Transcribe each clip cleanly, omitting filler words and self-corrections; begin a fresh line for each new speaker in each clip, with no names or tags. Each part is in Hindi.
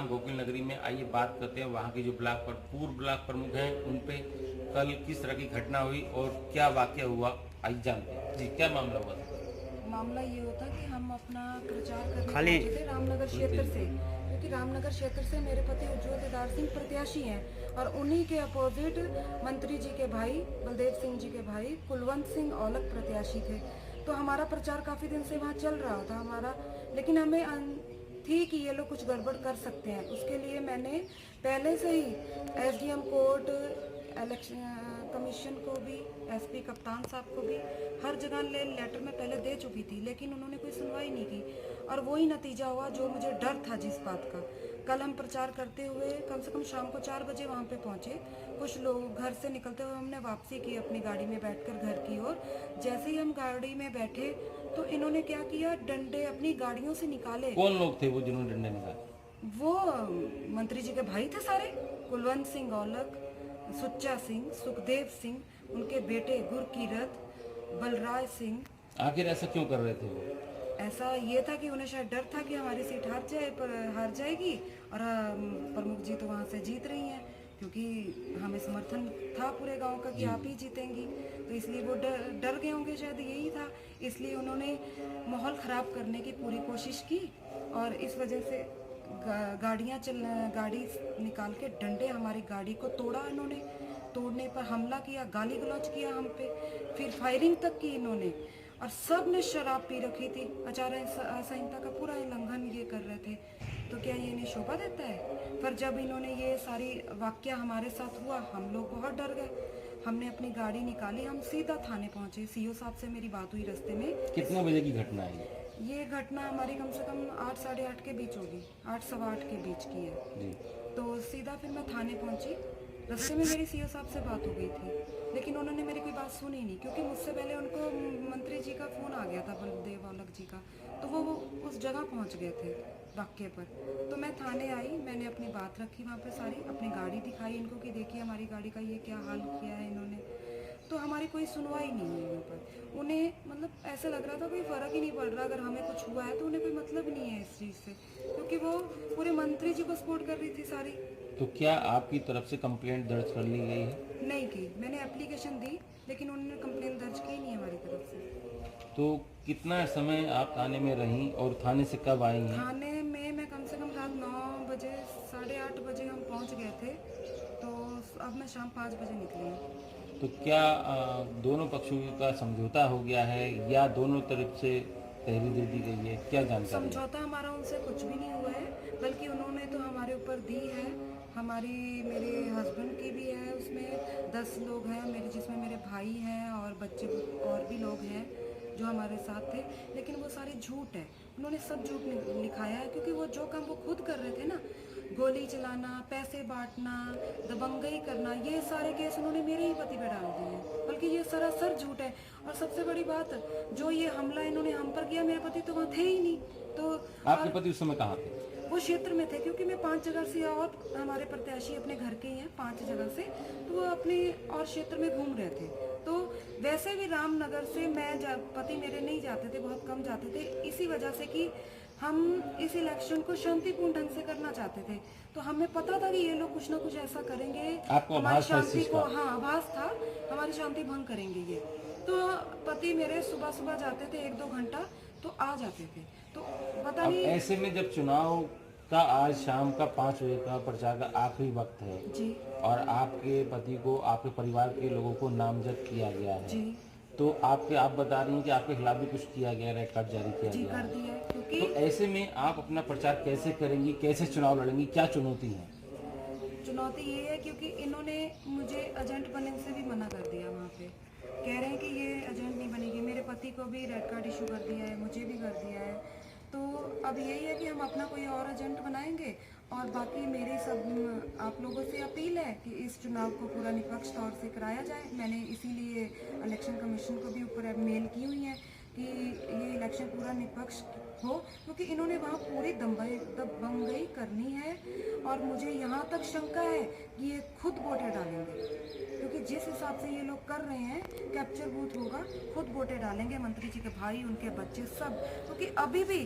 शाम गोकुल नगरी में। आइए बात करते हैं वहाँ के जो पूर्व ब्लॉक प्रमुख हैं उन पे कल किस तरह की घटना हुई और क्या वाकया हुआ, आइए जानते हैं। जी, क्या मामला हुआ था?
मामला ये होता कि हम अपना प्रचार करने पहुंचे थे रामनगर क्षेत्र से, क्योंकि रामनगर क्षेत्र से मेरे पति उज्ज्वल दीदार सिंह प्रत्याशी हैं और उन्हीं के अपोजिट मंत्री जी के भाई बलदेव सिंह जी के भाई कुलवंत सिंह औलख प्रत्याशी थे। तो हमारा प्रचार काफ़ी दिन से वहाँ चल रहा था हमारा, लेकिन हमें थी कि ये लोग कुछ गड़बड़ कर सकते हैं। उसके लिए मैंने पहले से ही एसडीएम कोर्ट, इलेक्शन कमीशन को भी, एसपी कप्तान साहब को भी हर जगह लेटर में पहले दे चुकी थी, लेकिन उन्होंने कोई सुनवाई नहीं की और वही नतीजा हुआ जो मुझे डर था जिस बात का। कल हम प्रचार करते हुए कम से कम शाम को 4 बजे वहाँ पे पहुँचे। कुछ लोग घर से निकलते हुए हमने वापसी की अपनी गाड़ी में बैठकर घर की ओर। जैसे ही हम गाड़ी में बैठे तो इन्होंने क्या किया, डंडे अपनी गाड़ियों से निकाले।
कौन लोग थे वो जिन्होंने डंडे निकाले?
वो मंत्री जी के भाई थे सारे, कुलवंत सिंह औलख, सुच्चा सिंह, सुखदेव सिंह, उनके बेटे गुरकीरत, बलराज सिंह।
आखिर ऐसा क्यों कर रहे थे वो?
ऐसा ये था कि उन्हें शायद डर था कि हमारी सीट हार जाएगी और प्रमुख जी तो वहाँ से जीत रही हैं, क्योंकि हमें समर्थन था पूरे गांव का कि आप ही जीतेंगी, तो इसलिए वो डर गए होंगे, शायद यही था। इसलिए उन्होंने माहौल ख़राब करने की पूरी कोशिश की और इस वजह से गाड़ी निकाल के डंडे हमारी गाड़ी को तोड़ा इन्होंने। तोड़ने पर हमला किया, गाली गलौज किया हम पे, फिर फायरिंग तक की इन्होंने। और सब ने शराब पी रखी थी, आचार संहिता का पूरा उल्लंघन ये कर रहे थे। तो क्या ये इन्हें शोभा देता है? पर जब इन्होंने ये सारी वाकया हमारे साथ हुआ, हम लोग बहुत डर गए। हमने अपनी गाड़ी निकाली, हम सीधा थाने पहुंचे। सीओ साहब से मेरी बात हुई रास्ते में।
कितने बजे की घटना है
ये घटना हमारी कम से कम 8 साढ़े 8 के बीच होगी, 8 सवा 8 के बीच की है
जी?
तो सीधा फिर मैं थाने पहुंची। रास्ते में मेरी सीओ साहब से बात हो गई थी, लेकिन उन्होंने मेरी कोई बात सुनी नहीं, क्योंकि मुझसे पहले उनको मंत्री जी का फ़ोन आ गया था, बलदेव औलख जी का, तो वो उस जगह पहुंच गए थे वाक्य पर। तो मैं थाने आई, मैंने अपनी बात रखी वहाँ पे सारी, अपनी गाड़ी दिखाई इनको कि देखिए हमारी गाड़ी का ये क्या हाल किया है इन्होंने। तो हमारी कोई सुनवाई नहीं हुई यहाँ पर। उन्हें मतलब ऐसा लग रहा था कोई फ़र्क ही नहीं पड़ रहा, अगर हमें कुछ हुआ है तो उन्हें कोई मतलब नहीं है इस चीज़ से, क्योंकि वो पूरे मंत्री जी को सपोर्ट कर रही थी सारी।
तो क्या आपकी तरफ से कंप्लेंट दर्ज कर ली गई है?
नहीं की, मैंने एप्लीकेशन दी, लेकिन उन्होंने कंप्लेन दर्ज की नहीं हमारी तरफ से।
तो कितना समय आप थाने में रहीं और थाने से कब आई हैं?
थाने में मैं कम से कम रात 9 बजे, साढ़े 8 बजे हम पहुंच गए थे, तो अब मैं शाम 5 बजे निकली हूँ।
तो क्या दोनों पक्षों का समझौता हो गया है या दोनों तरफ से तहरीर दे दी गई है, क्या जानकारी है?
समझौता हमारा उनसे कुछ भी नहीं हुआ है, बल्कि उन्होंने तो हमारे ऊपर दी है। हमारी, मेरे हस्बैंड की भी है उसमें, 10 लोग हैं मेरे, जिसमें मेरे भाई हैं और बच्चे और भी लोग हैं जो हमारे साथ थे, लेकिन वो सारे झूठ है। उन्होंने सब झूठ लिखाया है, क्योंकि वो जो काम वो खुद कर रहे थे ना, गोली चलाना, पैसे बांटना, दबंगई करना, ये सारे केस उन्होंने मेरे ही पति पे डाल दिए हैं, बल्कि ये सरासर झूठ है। और सबसे बड़ी बात, जो ये हमला इन्होंने हम पर किया, मेरे पति तो वहाँ थे ही नहीं। तो
आपके पति उस समय कहाँ थे?
वो क्षेत्र में थे, क्योंकि मैं 5 जगह से, और हमारे प्रत्याशी अपने घर के ही हैं 5 जगह से, तो वो अपने और क्षेत्र में घूम रहे थे। तो वैसे भी रामनगर से पति मेरे नहीं जाते थे, बहुत कम जाते थे, इसी वजह से कि हम इस इलेक्शन को शांतिपूर्ण ढंग से करना चाहते थे। तो हमें पता था कि ये लोग कुछ ना कुछ ऐसा करेंगे,
आपको
हमारी
आभास था इस
शांति
चीज़
को,
का?
हाँ आभास था, हमारी शांति भंग करेंगे ये। तो पति मेरे सुबह सुबह जाते थे 1-2 घंटा, तो आ जाते थे। तो पता
अब
नहीं।
ऐसे में जब चुनाव का आज शाम का 5 बजे का प्रचार का आखिरी वक्त है
जी
और आपके पति को, आपके परिवार के लोगों को नामजद किया गया है,
जी
तो आप बता रही हैं कि आपके खिलाफ भी कुछ किया गया, रेड कार्ड जारी किया
जी
गया
कर
है,
दिया है, क्योंकि
तो ऐसे में आप अपना प्रचार कैसे करेंगी, कैसे चुनाव लड़ेंगी, क्या चुनौती है?
चुनौती ये है क्योंकि इन्होंने मुझे एजेंट बनने से भी मना कर दिया। वहाँ पे कह रहे हैं कि ये एजेंट नहीं बनेगी। मेरे पति को भी रेड कार्ड इशू कर दिया है, मुझे भी कर दिया है। तो अब यही है कि हम अपना कोई और एजेंट बनाएंगे, और बाकी मेरी सब आप लोगों से अपील है कि इस चुनाव को पूरा निष्पक्ष तौर से कराया जाए। मैंने इसीलिए इलेक्शन कमीशन को भी ऊपर मेल की हुई है कि ये इलेक्शन पूरा निष्पक्ष हो, क्योंकि इन्होंने वहाँ पूरी दबंगई करनी है। और मुझे यहाँ तक शंका है कि ये खुद वोटें डालेंगे, क्योंकि जिस हिसाब से ये लोग कर रहे हैं, कैप्चर बूथ होगा, खुद वोटें डालेंगे, मंत्री जी के भाई, उनके बच्चे सब। क्योंकि अभी भी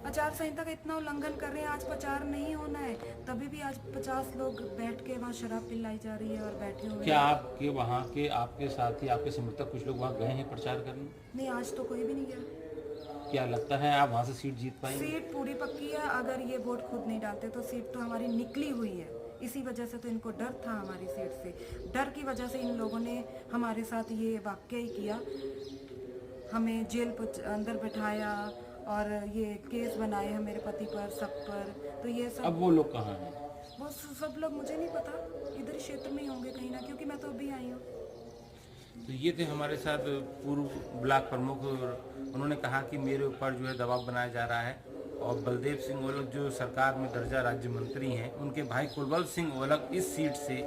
आचार संहिता का इतना उल्लंघन कर रहे हैं। आज प्रचार नहीं होना है, तभी भी आज 50 लोग बैठ के वहाँ शराब पिलाई जा रही है और बैठे हुए
क्या आपके वहाँ के आपके साथी आपके समर्थक कुछ लोग वहाँ गए हैं प्रचार करने?
नहीं, आज तो कोई भी नहीं गया।
क्या लगता है आप वहाँ से सीट जीत पाएंगे?
सीट पूरी पक्की है। अगर ये वोट खुद नहीं डालते तो सीट तो हमारी निकली हुई है। इसी वजह से तो इनको डर था हमारी सीट से। डर की वजह से इन लोगों ने हमारे साथ ये वाकया ही किया, हमें जेल अंदर बैठाया और ये केस बनाए हैं मेरे पति पर, सब पर। तो ये सब,
अब वो लोग कहाँ हैं?
वो सब लोग मुझे नहीं पता, इधर ही क्षेत्र में ही होंगे कहीं ना, क्योंकि मैं तो अभी आई हूँ।
तो ये थे हमारे साथ पूर्व ब्लॉक प्रमुख। उन्होंने कहा कि मेरे ऊपर जो है दबाव बनाया जा रहा है और बलदेव सिंह ओलख जो सरकार में दर्जा राज्य मंत्री हैं, उनके भाई कुलवंत सिंह ओलख इस सीट से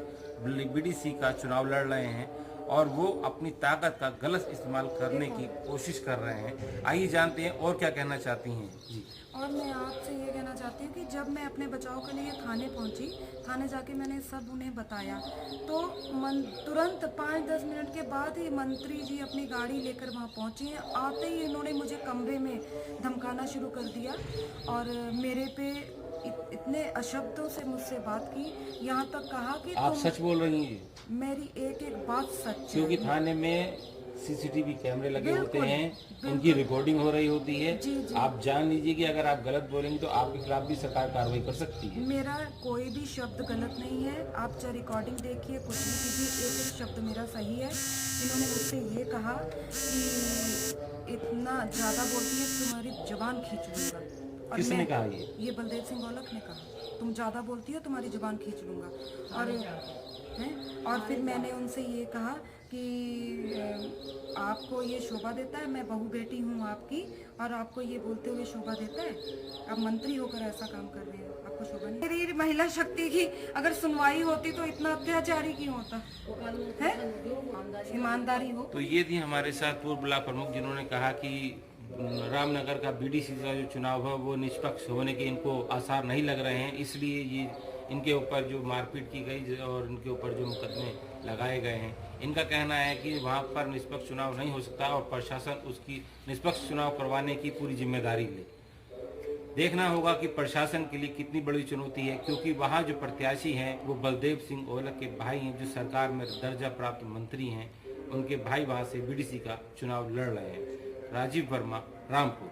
बीडीसी का चुनाव लड़ रहे हैं और वो अपनी ताकत का गलत इस्तेमाल करने की कोशिश कर रहे हैं। आइए जानते हैं और क्या कहना चाहती हैं जी।
और मैं आपसे ये कहना चाहती हूँ कि जब मैं अपने बचाव के लिए थाने पहुँची, थाने जाके मैंने सब उन्हें बताया, तो तुरंत 5-10 मिनट के बाद ही मंत्री जी अपनी गाड़ी लेकर वहाँ पहुँचे हैं। आते ही इन्होंने मुझे कमरे में धमकाना शुरू कर दिया और मेरे पे इतने अशब्दों से मुझसे बात की। यहाँ तक कहा कि
आप सच बोल रही हैं?
मेरी एक एक बात सच है,
क्योंकि थाने में सीसीटीवी कैमरे लगे होते हैं, उनकी रिकॉर्डिंग हो रही होती है।
जी, जी।
आप जान लीजिए कि अगर आप गलत बोलेंगे तो आपके खिलाफ भी सरकार कार्रवाई कर सकती है।
मेरा कोई भी शब्द गलत नहीं है। आप चाहे रिकॉर्डिंग देखिए, कुछ भी कीजिए, एक एक शब्द मेरा सही है। इन्होंने मुझसे ये कहा कि इतना ज़्यादा बोलती है तुम्हारी जुबान खींच लूँगा। और
किसने कहा
ये बलदेव सिंह ओलख ने कहा, तुम ज़्यादा बोलती हो तुम्हारी जुबान खींच लूँगा। और फिर मैंने उनसे ये कहा कि आपको ये शोभा देता है, मैं बहू बेटी हूँ आपकी, और आपको ये बोलते हुए शोभा देता है? आप मंत्री होकर ऐसा काम कर रहे हैं, आपको शोभा नहीं? मेरी महिला शक्ति की अगर सुनवाई होती तो इतना अत्याचारी क्यों होता है? ईमानदारी हो।
तो ये थी हमारे साथ पूर्व ब्लॉक प्रमुख, जिन्होंने कहा कि रामनगर का बीडीसी का जो चुनाव है वो निष्पक्ष होने के इनको आसार नहीं लग रहे हैं, इसलिए ये इनके ऊपर जो मारपीट की गई और इनके ऊपर जो मुकदमे लगाए गए हैं, इनका कहना है कि वहाँ पर निष्पक्ष चुनाव नहीं हो सकता और प्रशासन उसकी निष्पक्ष चुनाव करवाने की पूरी जिम्मेदारी ले। देखना होगा कि प्रशासन के लिए कितनी बड़ी चुनौती है, क्योंकि वहाँ जो प्रत्याशी हैं वो बलदेव सिंह ओलख के भाई हैं, जो सरकार में दर्जा प्राप्त मंत्री हैं। उनके भाई वहाँ से बीडीसी का चुनाव लड़ रहे हैं। राजीव वर्मा, रामपुर।